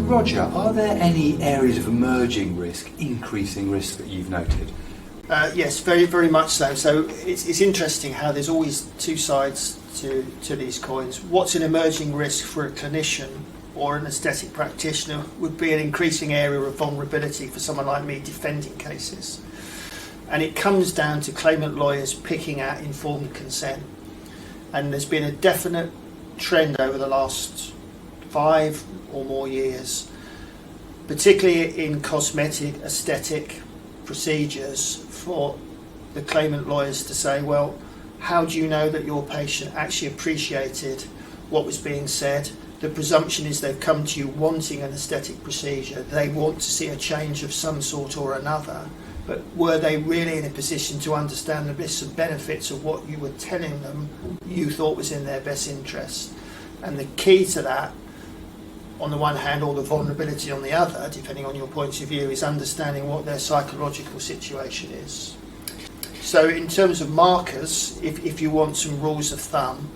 Roger, are there any areas of emerging risk, increasing risk that you've noted? Yes, very, very much so. So it's interesting how there's always two sides to these coins. What's an emerging risk for a clinician or an aesthetic practitioner would be an increasing area of vulnerability for someone like me defending cases. And it comes down to claimant lawyers picking at informed consent. And there's been a definite trend over the last 5 or more years, particularly in cosmetic, aesthetic procedures, for the claimant lawyers to say, well, how do you know that your patient actually appreciated what was being said? The presumption is they've come to you wanting an aesthetic procedure. They want to see a change of some sort or another. But were they really in a position to understand the risks and benefits of what you were telling them you thought was in their best interest? And the key to that, on the one hand, or the vulnerability on the other, depending on your point of view, is understanding what their psychological situation is. So in terms of markers, if you want some rules of thumb,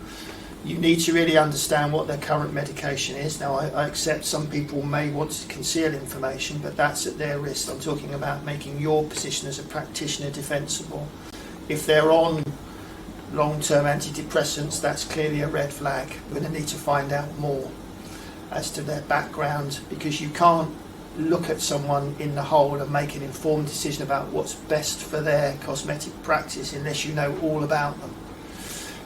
you need to really understand what their current medication is. Now, I accept some people may want to conceal information, but that's at their risk. I'm talking about making your position as a practitioner defensible. If they're on long-term antidepressants, that's clearly a red flag. We're going to need to find out more as to their background, because you can't look at someone in the whole and make an informed decision about what's best for their cosmetic practice unless you know all about them.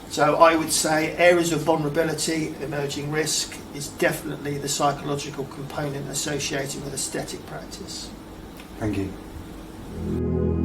So I would say areas of vulnerability, emerging risk, is definitely the psychological component associated with aesthetic practice. Thank you.